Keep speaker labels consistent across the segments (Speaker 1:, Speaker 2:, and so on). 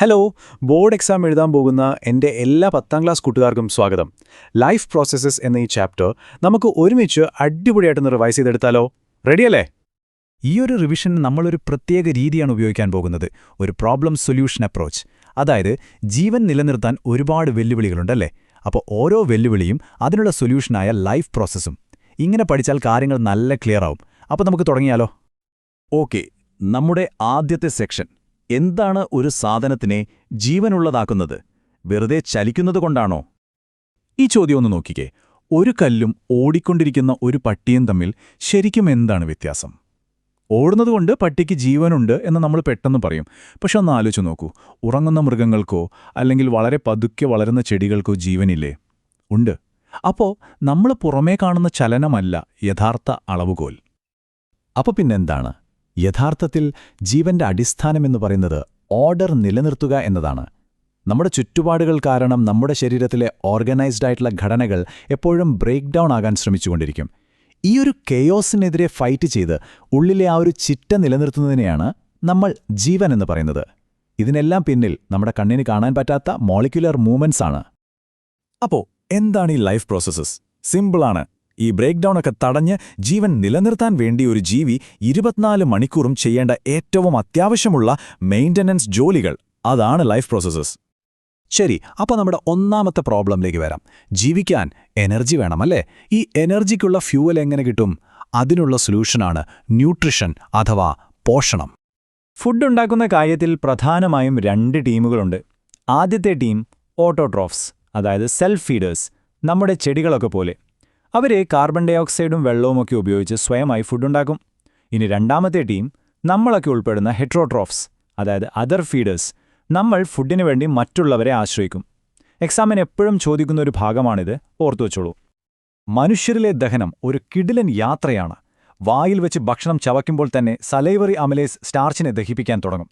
Speaker 1: Hello, board exam എഴുതാൻ പോകുന്ന എൻ്റെ എല്ലാ 10ാം ക്ലാസ് കൂട്ടുകാർക്കും സ്വാഗതം. ലൈഫ് പ്രോസസ്സസ് എന്ന ഈ ചാപ്റ്റർ നമുക്ക് ഒരുമിച്ച് അടിപൊളിയായിട്ടൊന്ന് റിവൈസ് ചെയ്തെടുത്താലോ? റെഡിയല്ലേ?
Speaker 2: ഈയൊരു റിവിഷൻ നമ്മളൊരു പ്രത്യേക രീതിയാണ് ഉപയോഗിക്കാൻ പോകുന്നത്, ഒരു പ്രോബ്ലം സൊല്യൂഷൻ അപ്രോച്ച്. അതായത് ജീവൻ നിലനിർത്താൻ ഒരുപാട് വെല്ലുവിളികളുണ്ടല്ലേ? അപ്പോൾ ഓരോ വെല്ലുവിളിയും അതിനുള്ള സൊല്യൂഷനായ ലൈഫ് പ്രോസസ്സും. ഇങ്ങനെ പഠിച്ചാൽ കാര്യങ്ങൾ നല്ല ക്ലിയർ ആവും. അപ്പോൾ നമുക്ക് തുടങ്ങിയാലോ?
Speaker 3: ഓക്കെ, നമ്മുടെ ആദ്യത്തെ സെക്ഷൻ. എന്താണ് ഒരു സാധനത്തിനെ ജീവനുള്ളതാക്കുന്നത്? വെറുതെ ചലിക്കുന്നതുകൊണ്ടാണോ?
Speaker 2: ഈ ചോദ്യം ഒന്ന് നോക്കിക്കേ. ഒരു കല്ലും ഓടിക്കൊണ്ടിരിക്കുന്ന ഒരു പട്ടിയും തമ്മിൽ ശരിക്കും എന്താണ് വ്യത്യാസം? ഓടുന്നതുകൊണ്ട് പട്ടിക്ക് ജീവനുണ്ട് എന്ന് നമ്മൾ പെട്ടെന്ന് പറയും. പക്ഷെ ഒന്ന് ആലോചിച്ച് നോക്കൂ, ഉറങ്ങുന്ന മൃഗങ്ങൾക്കോ അല്ലെങ്കിൽ വളരെ പതുക്കെ വളരുന്ന ചെടികൾക്കോ ജീവനില്ലേ? ഉണ്ട്. അപ്പോൾ നമ്മൾ പുറമേ കാണുന്ന ചലനമല്ല യഥാർത്ഥ അളവുകോൽ.
Speaker 3: അപ്പോൾ പിന്നെന്താണ്? യഥാർത്ഥത്തിൽ ജീവന്റെ അടിസ്ഥാനമെന്ന് പറയുന്നത് ഓർഡർ നിലനിർത്തുക എന്നതാണ്. നമ്മുടെ ചുറ്റുപാടുകൾ കാരണം നമ്മുടെ ശരീരത്തിലെ ഓർഗനൈസ്ഡ് ആയിട്ടുള്ള ഘടനകൾ എപ്പോഴും ബ്രേക്ക് ഡൗൺ ആകാൻ ശ്രമിച്ചുകൊണ്ടിരിക്കും. ഈയൊരു കെയോസിനെതിരെ ഫൈറ്റ് ചെയ്ത് ഉള്ളിലെ ആ ഒരു ചിട്ട നിലനിർത്തുന്നതിനെയാണ് നമ്മൾ ജീവൻ എന്ന് പറയുന്നത്. ഇതിനെല്ലാം പിന്നിൽ നമ്മുടെ കണ്ണിന് കാണാൻ പറ്റാത്ത മോളിക്യുലർ മൂവ്മെന്റ്സ് ആണ്.
Speaker 2: അപ്പോൾ എന്താണ് ഈ ലൈഫ് പ്രോസസ്സസ്? സിമ്പിളാണ്. ഈ ബ്രേക്ക് ഡൗൺ ഒക്കെ തടഞ്ഞ് ജീവൻ നിലനിർത്താൻ വേണ്ടി ഒരു ജീവി 24 മണിക്കൂറും ചെയ്യേണ്ട ഏറ്റവും അത്യാവശ്യമുള്ള മെയിൻ്റനൻസ് ജോലികൾ, അതാണ് ലൈഫ് പ്രോസസ്സസ്.
Speaker 1: ശരി, അപ്പോൾ നമ്മുടെ ഒന്നാമത്തെ പ്രോബ്ലമിലേക്ക് വരാം. ജീവിക്കാൻ എനർജി വേണമല്ലേ? ഈ എനർജിക്കുള്ള ഫ്യൂവൽ എങ്ങനെ കിട്ടും? അതിനുള്ള സൊല്യൂഷനാണ് ന്യൂട്രിഷൻ അഥവാ പോഷണം.
Speaker 2: ഫുഡ് ഉണ്ടാക്കുന്ന കാര്യത്തിൽ പ്രധാനമായും 2 ടീമുകളുണ്ട്. ആദ്യത്തെ ടീം ഓട്ടോട്രോഫ്സ്, അതായത് സെൽഫ് ഫീഡേഴ്സ്, നമ്മുടെ ചെടികളൊക്കെ പോലെ. അവർ കാർബൺ ഡയോക്സൈഡും വെള്ളവുമൊക്കെ ഉപയോഗിച്ച് സ്വയമായി ഫുഡുണ്ടാക്കും. ഇനി രണ്ടാമത്തെ ടീം നമ്മളൊക്കെ ഉൾപ്പെടുന്ന ഹെട്രോട്രോഫ്സ്, അതായത് അതർ ഫീഡേഴ്സ്. നമ്മൾ ഫുഡിനു വേണ്ടി മറ്റുള്ളവരെ ആശ്രയിക്കും. എക്സാമിന് എപ്പോഴും ചോദിക്കുന്ന ഒരു ഭാഗമാണിത്, ഓർത്തുവച്ചോളൂ. മനുഷ്യരിലെ ദഹനം ഒരു കിടിലൻ യാത്രയാണ്. വായിൽ വെച്ച് ഭക്ഷണം ചവയ്ക്കുമ്പോൾ തന്നെ സലൈവറി അമലേസ് സ്റ്റാർച്ചിനെ ദഹിപ്പിക്കാൻ തുടങ്ങും.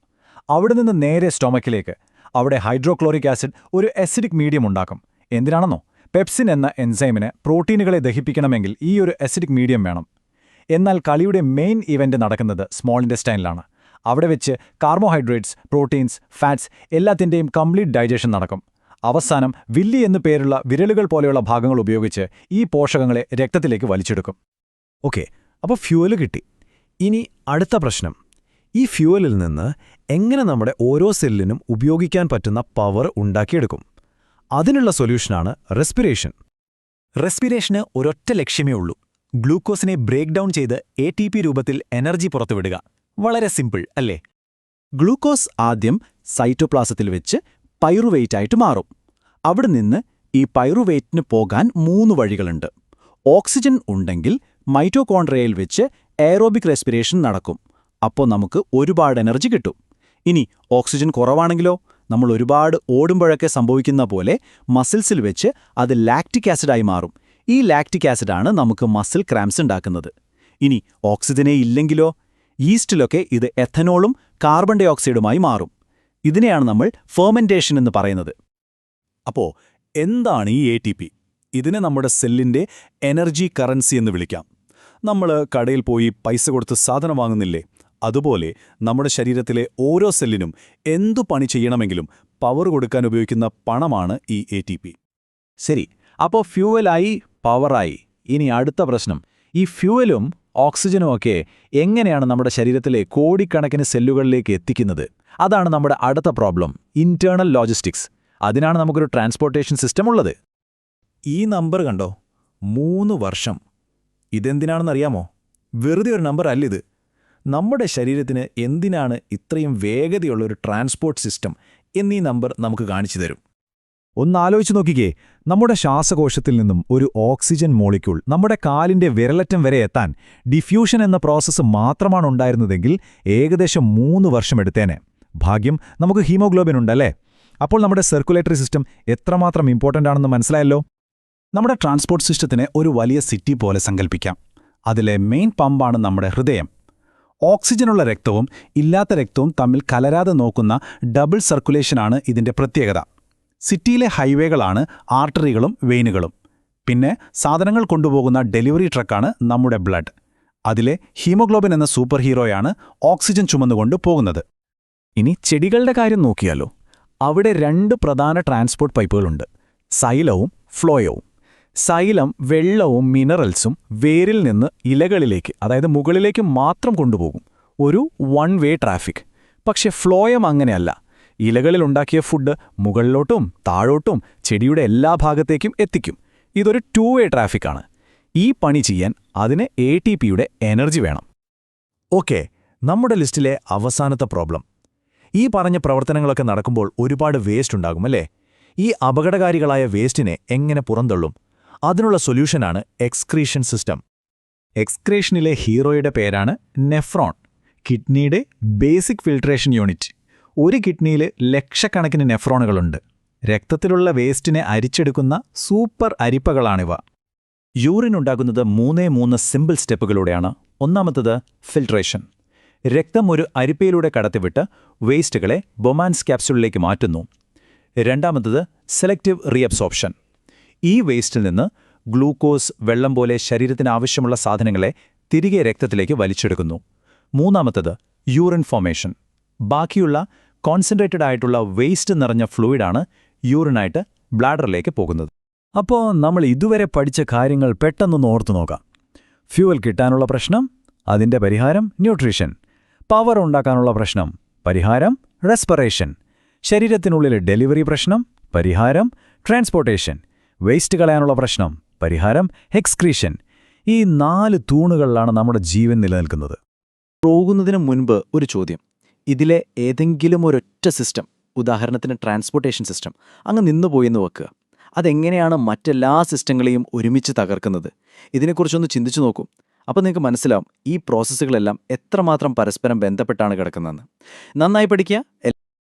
Speaker 2: അവിടെ നിന്ന് നേരെ സ്റ്റൊമക്കിലേക്ക്. അവിടെ ഹൈഡ്രോക്ലോറിക് ആസിഡ് ഒരു അസിഡിക് മീഡിയം ഉണ്ടാക്കും. എന്തിനാണെന്നോ? പെപ്സിൻ എന്ന എൻസൈമിന് പ്രോട്ടീനുകളെ ദഹിപ്പിക്കണമെങ്കിൽ ഈ ഒരു അസിഡിക് മീഡിയം വേണം. എന്നാൽ കളിയുടെ മെയിൻ ഇവന്റ് നടക്കുന്നത് സ്മോൾ ഇൻറ്റെസ്റ്റൈനിലാണ്. അവിടെ വെച്ച് കാർബോഹൈഡ്രേറ്റ്സ്, പ്രോട്ടീൻസ്, ഫാറ്റ്സ് എല്ലാത്തിൻ്റെയും കംപ്ലീറ്റ് ഡൈജഷൻ നടക്കും. അവസാനം വില്ലി എന്നു പേരുള്ള വിരലുകൾ പോലെയുള്ള ഭാഗങ്ങൾ ഉപയോഗിച്ച് ഈ പോഷകങ്ങളെ രക്തത്തിലേക്ക് വലിച്ചെടുക്കും.
Speaker 1: ഓക്കെ, അപ്പോൾ ഫ്യൂവല് കിട്ടി. ഇനി അടുത്ത പ്രശ്നം, ഈ ഫ്യൂവലിൽ നിന്ന് എങ്ങനെ നമ്മുടെ ഓരോ സെല്ലിനും ഉപയോഗിക്കാൻ പറ്റുന്ന പവർ ഉണ്ടാക്കിയെടുക്കും? അതിനുള്ള സൊല്യൂഷനാണ് റെസ്പിറേഷൻ.
Speaker 2: റെസ്പിറേഷന് ഒരൊറ്റ ലക്ഷ്യമേ ഉള്ളൂ, ഗ്ലൂക്കോസിനെ ബ്രേക്ക് ഡൗൺ ചെയ്ത് ATP രൂപത്തിൽ എനർജി പുറത്തുവിടുക. വളരെ സിമ്പിൾ അല്ലേ?
Speaker 1: ഗ്ലൂക്കോസ് ആദ്യം സൈറ്റോപ്ലാസത്തിൽ വെച്ച് പൈറുവേറ്റായിട്ട് മാറും. അവിടെ നിന്ന് ഈ പൈറുവേറ്റിന് പോകാൻ 3 വഴികളുണ്ട്. ഓക്സിജൻ ഉണ്ടെങ്കിൽ മൈറ്റോകോൺഡ്രിയയിൽ വെച്ച് എയറോബിക് റെസ്പിറേഷൻ നടക്കും. അപ്പോൾ നമുക്ക് ഒരുപാട് എനർജി കിട്ടും. ഇനി ഓക്സിജൻ കുറവാണെങ്കിലോ? നമ്മൾ ഒരുപാട് ഓടുമ്പോഴൊക്കെ സംഭവിക്കുന്ന പോലെ മസിൽസിൽ വെച്ച് അത് ലാക്റ്റിക് ആസിഡായി മാറും. ഈ ലാക്റ്റിക് ആസിഡാണ് നമുക്ക് മസിൽ ക്രാംസ് ഉണ്ടാക്കുന്നത്. ഇനി ഓക്സിജനേ ഇല്ലെങ്കിലോ? ഈസ്റ്റിലൊക്കെ ഇത് എഥനോളും കാർബൺ ഡൈ ഓക്സൈഡുമായി മാറും. ഇതിനെയാണ് നമ്മൾ ഫെർമെന്റേഷൻ എന്ന് പറയുന്നത്.
Speaker 2: അപ്പോൾ എന്താണ് ഈ ATP? ഇതിനെ നമ്മുടെ സെല്ലിൻ്റെ എനർജി കറൻസി എന്ന് വിളിക്കാം. നമ്മൾ കടയിൽ പോയി പൈസ കൊടുത്ത് സാധനം വാങ്ങുന്നില്ലേ? അതുപോലെ നമ്മുടെ ശരീരത്തിലെ ഓരോ സെല്ലിനും എന്തു പണി ചെയ്യണമെങ്കിലും പവർ കൊടുക്കാൻ ഉപയോഗിക്കുന്ന പണമാണ് ഈ ATP.
Speaker 1: ശരി, അപ്പോൾ ഫ്യൂവലായി, പവറായി. ഇനി അടുത്ത പ്രശ്നം, ഈ ഫ്യൂവലും ഓക്സിജനും ഒക്കെ എങ്ങനെയാണ് നമ്മുടെ ശരീരത്തിലെ കോടിക്കണക്കിന് സെല്ലുകളിലേക്ക് എത്തിക്കുന്നത്? അതാണ് നമ്മുടെ അടുത്ത പ്രോബ്ലം, ഇന്റേണൽ ലോജിസ്റ്റിക്സ്. അതിനാണ് നമുക്കൊരു ട്രാൻസ്പോർട്ടേഷൻ സിസ്റ്റം ഉള്ളത്.
Speaker 2: ഈ നമ്പർ കണ്ടോ? 3 വർഷം. ഇതെന്തിനാണെന്നറിയാമോ? വെറുതെ ഒരു നമ്പർ അല്ലിത്. നമ്മുടെ ശരീരത്തിന് എന്തിനാണ് ഇത്രയും വേഗതയുള്ളൊരു ട്രാൻസ്പോർട്ട് സിസ്റ്റം എന്നീ നമ്പർ നമുക്ക് കാണിച്ചു തരും.
Speaker 1: ഒന്നാലോചിച്ച് നോക്കിക്കേ, നമ്മുടെ ശ്വാസകോശത്തിൽ നിന്നും ഒരു ഓക്സിജൻ മോളിക്യൂൾ നമ്മുടെ കാലിന്റെ വിരലറ്റം വരെ എത്താൻ ഡിഫ്യൂഷൻ എന്ന പ്രോസസ്സ് മാത്രമാണ് ഉണ്ടായിരുന്നതെങ്കിൽ ഏകദേശം 3 വർഷം എടുത്തേനെ. ഭാഗ്യം നമുക്ക് ഹീമോഗ്ലോബിൻ ഉണ്ടല്ലേ? അപ്പോൾ നമ്മുടെ സർക്കുലേറ്ററി സിസ്റ്റം എത്രമാത്രം ഇമ്പോർട്ടൻ്റ് ആണെന്ന് മനസ്സിലായല്ലോ. നമ്മുടെ ട്രാൻസ്പോർട്ട് സിസ്റ്റത്തിനെ ഒരു വലിയ സിറ്റി പോലെ സങ്കല്പിക്കാം. അതിലെ മെയിൻ പമ്പാണ് നമ്മുടെ ഹൃദയം. ഓക്സിജനുള്ള രക്തവും ഇല്ലാത്ത രക്തവും തമ്മിൽ കലരാതെ നോക്കുന്ന ഡബിൾ സർക്കുലേഷനാണ് ഇതിന്റെ പ്രത്യേകത. സിറ്റിയിലെ ഹൈവേകളാണ് ആർട്ടറികളും വെയിനുകളും. പിന്നെ സാധനങ്ങൾ കൊണ്ടുപോകുന്ന ഡെലിവറി ട്രക്കാണ് നമ്മുടെ ബ്ലഡ്. അതിലെ ഹീമോഗ്ലോബിൻ എന്ന സൂപ്പർ ഹീറോയാണ് ഓക്സിജൻ ചുമന്നുകൊണ്ട് പോകുന്നത്. ഇനി ചെടികളുടെ കാര്യം നോക്കിയാലോ?
Speaker 3: അവിടെ 2 പ്രധാന ട്രാൻസ്പോർട്ട് പൈപ്പുകളുണ്ട്, സൈലവും ഫ്ലോയവും. സൈലം വെള്ളവും മിനറൽസും വേരിൽ നിന്ന് ഇലകളിലേക്ക്, അതായത് മുകളിലേക്ക് മാത്രം കൊണ്ടുപോകും, ഒരു 1 വേ ട്രാഫിക്. പക്ഷെ ഫ്ലോയം അങ്ങനെയല്ല. ഇലകളിലുണ്ടാക്കിയ ഫുഡ് മുകളിലോട്ടും താഴോട്ടും ചെടിയുടെ എല്ലാ ഭാഗത്തേക്കും എത്തിക്കും. ഇതൊരു 2 വേ ട്രാഫിക്കാണ്. ഈ പണി ചെയ്യാൻ അതിന് ATPയുടെ എനർജി വേണം.
Speaker 1: ഓക്കെ, നമ്മുടെ ലിസ്റ്റിലെ അവസാനത്തെ പ്രോബ്ലം. ഈ പറഞ്ഞ പ്രവർത്തനങ്ങളൊക്കെ നടക്കുമ്പോൾ ഒരുപാട് വേസ്റ്റ് ഉണ്ടാകും അല്ലേ? ഈ അപകടകാരികളായ വേസ്റ്റിനെ എങ്ങനെ പുറന്തള്ളും? അതിനുള്ള സൊല്യൂഷനാണ് എക്സ്ക്രീഷൻ സിസ്റ്റം. എക്സ്ക്രീഷനിലെ ഹീറോയുടെ പേരാണ് നെഫ്രോൺ, കിഡ്നിയുടെ ബേസിക് ഫിൽട്രേഷൻ യൂണിറ്റ്. ഒരു കിഡ്നിയിൽ ലക്ഷക്കണക്കിന് നെഫ്രോണുകളുണ്ട്. രക്തത്തിലുള്ള വേസ്റ്റിനെ അരിച്ചെടുക്കുന്ന സൂപ്പർ അരിപ്പകളാണിവ.
Speaker 2: യൂറിൻ ഉണ്ടാകുന്നത് 3 സിമ്പിൾ സ്റ്റെപ്പുകളിലൂടെയാണ്. ഒന്നാമത്തത് ഫിൽട്രേഷൻ. രക്തം ഒരു അരിപ്പയിലൂടെ കടത്തിവിട്ട് വേസ്റ്റുകളെ ബൊമാൻസ് ക്യാപ്സ്യൂളിലേക്ക് മാറ്റുന്നു. രണ്ടാമത്തത് സെലക്റ്റീവ് റീഅബ്സോർപ്ഷൻ. ഈ വേസ്റ്റിൽ നിന്ന് ഗ്ലൂക്കോസ്, വെള്ളം പോലെ ശരീരത്തിന് ആവശ്യമുള്ള സാധനങ്ങളെ തിരികെ രക്തത്തിലേക്ക് വലിച്ചെടുക്കുന്നു. മൂന്നാമത്തത് യൂറിൻ ഫോർമേഷൻ. ബാക്കിയുള്ള കോൺസെൻട്രേറ്റഡ് ആയിട്ടുള്ള വേസ്റ്റ് നിറഞ്ഞ ഫ്ലൂയിഡാണ് യൂറിനായിട്ട് ബ്ലാഡറിലേക്ക് പോകുന്നത്.
Speaker 3: അപ്പോൾ നമ്മൾ ഇതുവരെ പഠിച്ച കാര്യങ്ങൾ പെട്ടെന്നൊന്ന് ഓർത്തു നോക്കാം. ഫ്യൂവൽ കിട്ടാനുള്ള പ്രശ്നം, അതിൻ്റെ പരിഹാരം ന്യൂട്രീഷൻ. പവർ ഉണ്ടാക്കാനുള്ള പ്രശ്നം, പരിഹാരം റെസ്പിറേഷൻ. ശരീരത്തിനുള്ളിലെ ഡെലിവറി പ്രശ്നം, പരിഹാരം ട്രാൻസ്പോർട്ടേഷൻ. വേസ്റ്റ് കളയാനുള്ള പ്രശ്നം, പരിഹാരം എക്സ്ക്രീഷൻ. ഈ 4 തൂണുകളിലാണ് നമ്മുടെ ജീവൻ നിലനിൽക്കുന്നത്.
Speaker 4: പോകുന്നതിന് മുൻപ് ഒരു ചോദ്യം. ഇതിലെ ഏതെങ്കിലും ഒരൊറ്റ സിസ്റ്റം, ഉദാഹരണത്തിന് ട്രാൻസ്പോർട്ടേഷൻ സിസ്റ്റം, അങ്ങ് നിന്നുപോയെന്ന് വെക്കുക. അതെങ്ങനെയാണ് മറ്റെല്ലാ സിസ്റ്റങ്ങളെയും ഒരുമിച്ച് തകർക്കുന്നത്? ഇതിനെക്കുറിച്ചൊന്ന് ചിന്തിച്ചു നോക്കൂ. അപ്പോൾ നിങ്ങൾക്ക് മനസ്സിലാവും ഈ പ്രോസസ്സുകളെല്ലാം എത്രമാത്രം പരസ്പരം ബന്ധപ്പെട്ടാണ് കിടക്കുന്നതെന്ന്. നന്നായി പഠിക്കുക.